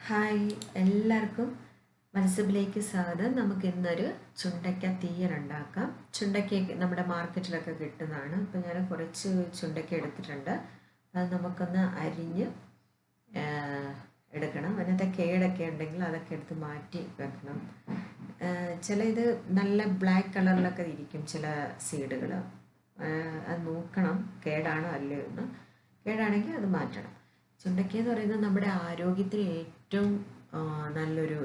Hi എല്ലാവർക്കും വത്സബിലേക്ക് സ്വാഗതം. നമുക്ക് ഇന്നൊരു ചുണ്ടയ്ക്ക തീയൽ ഉണ്ടാക്കാം. ചുണ്ടയ്ക്ക നമ്മുടെ മാർക്കറ്റിലൊക്കെ കിട്ടുന്നതാണ്. അപ്പോൾ ഞാൻ കുറച്ച് ചുണ്ടയ്ക്ക എടുത്തിട്ടുണ്ട്. അത് നമുക്കൊന്ന് അരിഞ്ഞ് എടുക്കണം. അതിനകത്തെ കേടൊക്കെ ഉണ്ടെങ്കിൽ അതൊക്കെ എടുത്ത് മാറ്റി വെക്കണം. ചില ഇത് നല്ല ബ്ലാക്ക് കളറിലൊക്കെ ഇരിക്കും ചില സീഡുകൾ. അത് നോക്കണം കേടാണോ അല്ലയോ എന്ന്. കേടാണെങ്കിൽ അത് മാറ്റണം. ചുണ്ടയ്ക്ക എന്ന് പറയുന്നത് നമ്മുടെ ആരോഗ്യത്തിന് ഏറ്റവും നല്ലൊരു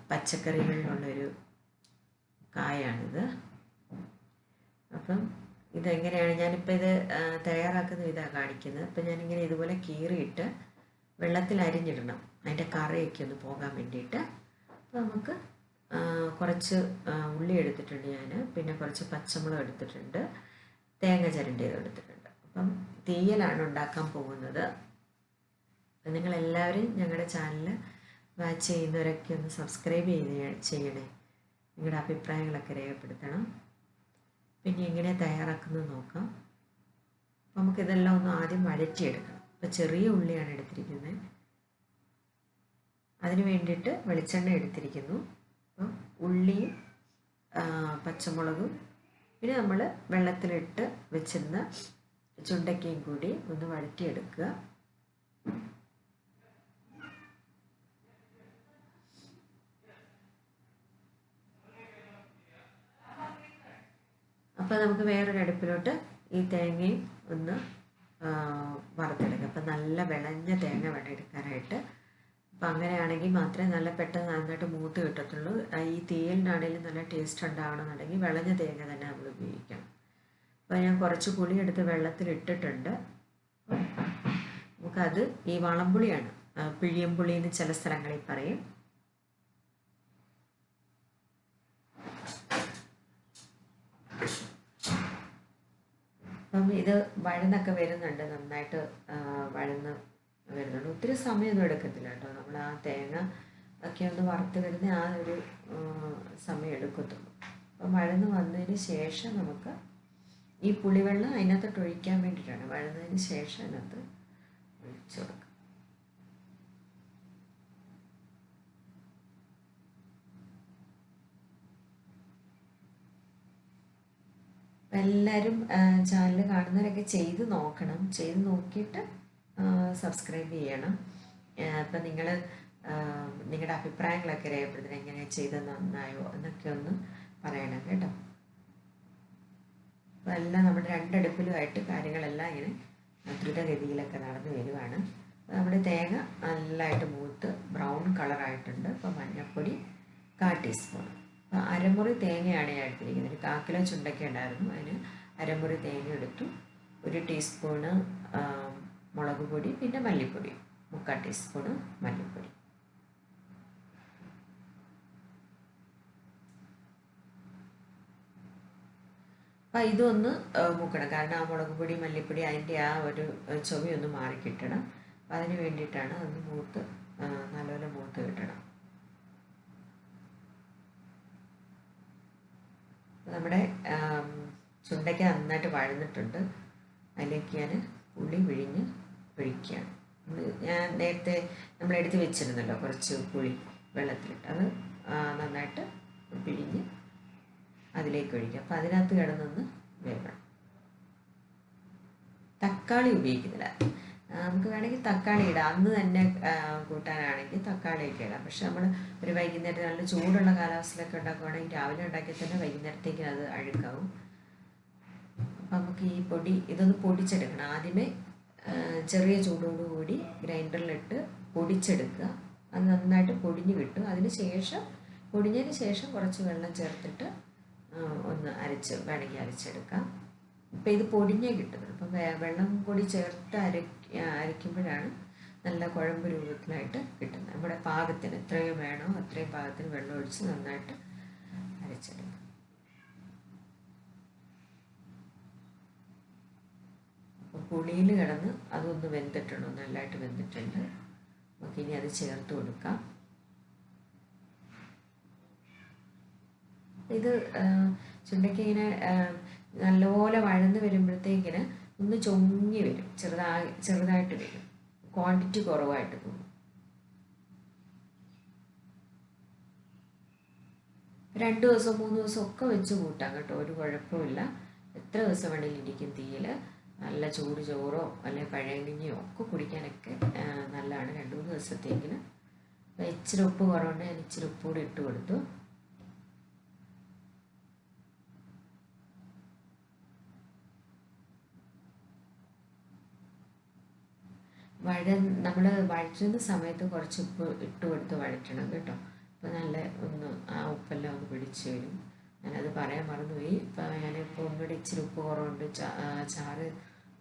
പച്ചക്കറികളിലുള്ളൊരു കായാണിത്. അപ്പം ഇതെങ്ങനെയാണ് ഞാനിപ്പോൾ ഇത് തയ്യാറാക്കുന്ന ഇതാണ് കാണിക്കുന്നത്. അപ്പം ഞാനിങ്ങനെ ഇതുപോലെ കീറിയിട്ട് വെള്ളത്തിൽ അരിഞ്ഞിടണം, അതിൻ്റെ കറയൊക്കെ ഒന്ന് പോകാൻ വേണ്ടിയിട്ട്. അപ്പോൾ നമുക്ക് കുറച്ച് ഉള്ളി എടുത്തിട്ടുണ്ട് ഞാൻ, പിന്നെ കുറച്ച് പച്ചമുളക് എടുത്തിട്ടുണ്ട്, തേങ്ങ ചിരണ്ടിയത് എടുത്തിട്ടുണ്ട്. അപ്പം തീയലാണ് ഉണ്ടാക്കാൻ പോകുന്നത്. അപ്പം നിങ്ങളെല്ലാവരും ഞങ്ങളുടെ ചാനൽ വാച്ച് ചെയ്യുന്നവരൊക്കെ ഒന്ന് സബ്സ്ക്രൈബ് ചെയ്യണേ. നിങ്ങളുടെ അഭിപ്രായങ്ങളൊക്കെ രേഖപ്പെടുത്തണം. പിന്നെ എങ്ങനെ തയ്യാറാക്കുന്നത് നോക്കാം. അപ്പം നമുക്കിതെല്ലാം ഒന്ന് ആദ്യം വഴറ്റിയെടുക്കണം. അപ്പോൾ ചെറിയ ഉള്ളിയാണ് എടുത്തിരിക്കുന്നത്. അതിന് വേണ്ടിയിട്ട് വെളിച്ചെണ്ണ എടുത്തിരിക്കുന്നു. അപ്പം ഉള്ളിയും പച്ചമുളകും പിന്നെ നമ്മൾ വെള്ളത്തിലിട്ട് വെച്ചിരുന്ന ചുണ്ടയ്ക്കയും കൂടി ഒന്ന് വഴറ്റിയെടുക്കുക. അപ്പോൾ നമുക്ക് വേറൊരു അടുപ്പിലോട്ട് ഈ തേങ്ങയും ഒന്ന് വറുത്തെടുക്കുക. അപ്പം നല്ല വിളഞ്ഞ തേങ്ങ വേണം എടുക്കാനായിട്ട്. അപ്പം അങ്ങനെയാണെങ്കിൽ മാത്രമേ നല്ല പെട്ടെന്ന് നന്നായിട്ട് മൂത്ത് കിട്ടത്തുള്ളൂ. ഈ തീയലിനാണെങ്കിലും നല്ല ടേസ്റ്റ് ഉണ്ടാവണമെന്നുണ്ടെങ്കിൽ വിളഞ്ഞ തേങ്ങ തന്നെ നമ്മൾ ഉപയോഗിക്കണം. അപ്പോൾ ഞാൻ കുറച്ച് പുളി എടുത്ത് വെള്ളത്തിലിട്ടിട്ടുണ്ട്. നമുക്കത് ഈ വളംപുളിയാണ്, പിഴിയമ്പുളി എന്ന് ചില സ്ഥലങ്ങളിൽ പറയും. അപ്പം ഇത് വഴന്നൊക്കെ വരുന്നുണ്ട്, നന്നായിട്ട് വഴന്ന് വരുന്നുണ്ട്. ഒത്തിരി സമയമൊന്നും എടുക്കത്തില്ല കേട്ടോ. നമ്മൾ ആ തേങ്ങ ഒക്കെ ഒന്ന് വറുത്ത് വരുന്ന ആ ഒരു സമയം എടുക്കത്തുള്ളൂ. അപ്പം വഴന്ന് വന്നതിന് ശേഷം നമുക്ക് ഈ പുളിവെള്ളം അതിനകത്തോട്ട് ഒഴിക്കാൻ വേണ്ടിയിട്ടാണ്. വഴന്നതിന് ശേഷം അതിനകത്ത് ഒഴിച്ചു കൊടുക്കുക. എല്ലാവരും ചാനൽ കാണുന്നവരൊക്കെ ചെയ്ത് നോക്കണം. ചെയ്ത് നോക്കിയിട്ട് സബ്സ്ക്രൈബ് ചെയ്യണം. അപ്പം നിങ്ങൾ നിങ്ങളുടെ അഭിപ്രായങ്ങളൊക്കെ രേഖപ്പെടുത്തണം. എങ്ങനെ ചെയ്ത് നന്നായോ എന്നൊക്കെ ഒന്ന് പറയണം കേട്ടോ. അപ്പോൾ എല്ലാം നമ്മുടെ രണ്ടടുപ്പിലുമായിട്ട് കാര്യങ്ങളെല്ലാം ഇങ്ങനെ ദ്രുതഗതിയിലൊക്കെ നടന്നു വരുവാണ്. നമ്മുടെ തേങ്ങ നല്ലതായിട്ട് മൂത്ത് ബ്രൗൺ കളറായിട്ടുണ്ട്. അപ്പോൾ മഞ്ഞൾപ്പൊടി 1/4 ടീസ്പൂൺ. അപ്പോൾ അരമുറി തേങ്ങയാണ് ഞാൻ എടുത്തിരിക്കുന്നത്. ഒരു 1/4 കിലോ ചുണ്ടയ്ക്ക ഉണ്ടായിരുന്നു, അതിന് അരമുറി തേങ്ങ എടുത്തു. 1 ടീസ്പൂണ് മുളക് പൊടി, പിന്നെ മല്ലിപ്പൊടി 3/4 ടീസ്പൂണ് മല്ലിപ്പൊടി. അപ്പം ഇതൊന്ന് മൂക്കണം, കാരണം ആ മുളക് പൊടി മല്ലിപ്പൊടി അതിൻ്റെ ആ ഒരു ചുവയൊന്ന് മാറിക്കിട്ടണം. അപ്പം അതിന് വേണ്ടിയിട്ടാണ് അതൊന്ന് മൂത്ത് നല്ലപോലെ മൂത്ത് കിട്ടണം. നമ്മുടെ ചുണ്ടയ്ക്ക നന്നായിട്ട് വഴന്നിട്ടുണ്ട്. അതിലേക്ക് ഞാൻ പുളി പിഴിഞ്ഞ് ഒഴിക്കുകയാണ്. ഞാൻ നേരത്തെ നമ്മളെടുത്ത് വെച്ചിരുന്നല്ലോ കുറച്ച് പുളി വെള്ളത്തിലിട്ട്, അത് നന്നായിട്ട് പിഴിഞ്ഞ് അതിലേക്ക് ഒഴിക്കുക. അപ്പം അതിനകത്ത് കിടന്നൊന്ന് വേവണം. തക്കാളി ഉപയോഗിക്കുന്നില്ല. നമുക്ക് വേണമെങ്കിൽ തക്കാളി ഇടാം, അന്ന് തന്നെ കൂട്ടാനാണെങ്കിൽ തക്കാളിയൊക്കെ ഇടാം. പക്ഷെ നമ്മൾ ഒരു വൈകുന്നേരം നല്ല ചൂടുള്ള കാലാവസ്ഥയിലൊക്കെ ഉണ്ടാക്കുകയാണെങ്കിൽ രാവിലെ ഉണ്ടാക്കി തന്നെ വൈകുന്നേരത്തേക്ക് അത് അഴുക്കാവും. അപ്പം നമുക്ക് ഈ പൊടി ഇതൊന്ന് പൊടിച്ചെടുക്കണം. ആദ്യമേ ചെറിയ ചൂടോടുകൂടി ഗ്രൈൻഡറിലിട്ട് പൊടിച്ചെടുക്കുക. അത് നന്നായിട്ട് പൊടിഞ്ഞ് കിട്ടും. പൊടിഞ്ഞതിന് ശേഷം കുറച്ച് വെള്ളം ചേർത്തിട്ട് ഒന്ന് വേണമെങ്കിൽ അരച്ചെടുക്കാം. ഇപ്പം ഇത് പൊടിഞ്ഞേ കിട്ടുന്നത്. അപ്പം വെള്ളം കൂടി ചേർത്ത് അരയ്ക്കുമ്പോഴാണ് നല്ല കുഴമ്പ് രൂപത്തിലായിട്ട് കിട്ടുന്നത്. നമ്മുടെ പാകത്തിന് എത്രയും വേണോ അത്രയും പാകത്തിന് വെള്ളം ഒഴിച്ച് നന്നായിട്ട് അരച്ചെടുക്കാം. അപ്പോൾ പുളിയിൽ കിടന്ന് അതൊന്ന് വെന്തിട്ടുണ്ട്, നല്ലതായിട്ട് വെന്തിട്ടുണ്ട്. നമുക്കിനി അത് ചേർത്ത് കൊടുക്കാം. ഇത് ചുണ്ടയ്ക്ക ഇങ്ങനെ നല്ലപോലെ വഴന്ന് വരുമ്പോഴത്തേക്കിന് ഒന്ന് ചൊങ്ങി വരും, ചെറുതായിട്ട് വരും. ക്വാണ്ടിറ്റി കുറവായിട്ട് തോന്നും. 2 ദിവസം 3 ദിവസം ഒക്കെ വെച്ച് കൂട്ടാം കേട്ടോ, ഒരു കുഴപ്പമില്ല. എത്ര ദിവസം വേണമെങ്കിലും ഇരിക്കും തീയിൽ. നല്ല ചൂട് ചോറോ അല്ലെങ്കിൽ പഴയങ്ങിഞ്ഞോ ഒക്കെ കുടിക്കാനൊക്കെ നല്ലതാണ് 2-3 ദിവസത്തേക്കിന്. അപ്പോൾ ഇച്ചിരി ഉപ്പ് കുറവുണ്ട്, ഞാൻ ഇച്ചിരി ഉപ്പ് കൂടി ഇട്ട് കൊടുത്തു. നമ്മൾ വഴറ്റുന്ന സമയത്ത് കുറച്ച് ഉപ്പ് ഇട്ട് കൊടുത്ത് വഴറ്റണം കേട്ടോ. അപ്പോൾ നല്ല ഒന്ന് ആ ഉപ്പെല്ലാം ഒന്ന് പിടിച്ച് വരും. ഞാനത് പറയാൻ മറന്നുപോയി. ഇപ്പം ഞാനിപ്പോൾ ഒന്നുകൂടി ഇച്ചിരി ഉപ്പ് കുറവുണ്ട് ചാറ്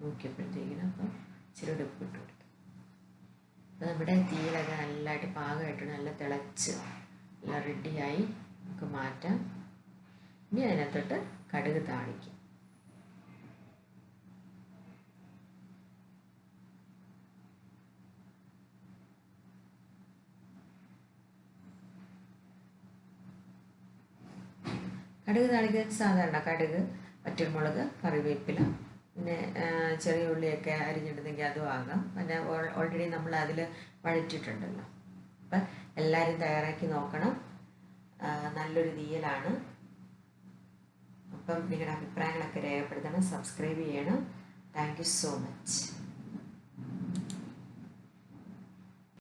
നോക്കിയപ്പോഴത്തേക്കിനും, അപ്പം ഇച്ചിരി ഉപ്പ് ഇട്ട് കൊടുത്തു. അപ്പോൾ നമ്മുടെ തീയിലൊക്കെ നല്ലതായിട്ട് പാകമായിട്ട് നല്ല തിളച്ച് നല്ല റെഡിയായി നമുക്ക് മാറ്റാം. ഇനി അതിനകത്തോട്ട് കടുക് താളിക്കും. കടുക് താളിക്കാൻ സാധാരണ കടുക്, വറ്റൽമുളക്, കറിവേപ്പില, പിന്നെ ചെറിയ ഉള്ളിയൊക്കെ അരിഞ്ഞിടുന്നെങ്കിൽ അതും ആകാം. പിന്നെ ഓൾറെഡി നമ്മൾ അതിൽ വഴറ്റിയിട്ടുണ്ടല്ലോ. അപ്പം എല്ലാവരും തയ്യാറാക്കി നോക്കണം. നല്ലൊരു തീയലാണ്. അപ്പം നിങ്ങളുടെ അഭിപ്രായങ്ങളൊക്കെ രേഖപ്പെടുത്തണം, സബ്സ്ക്രൈബ് ചെയ്യണം. Thank you so much.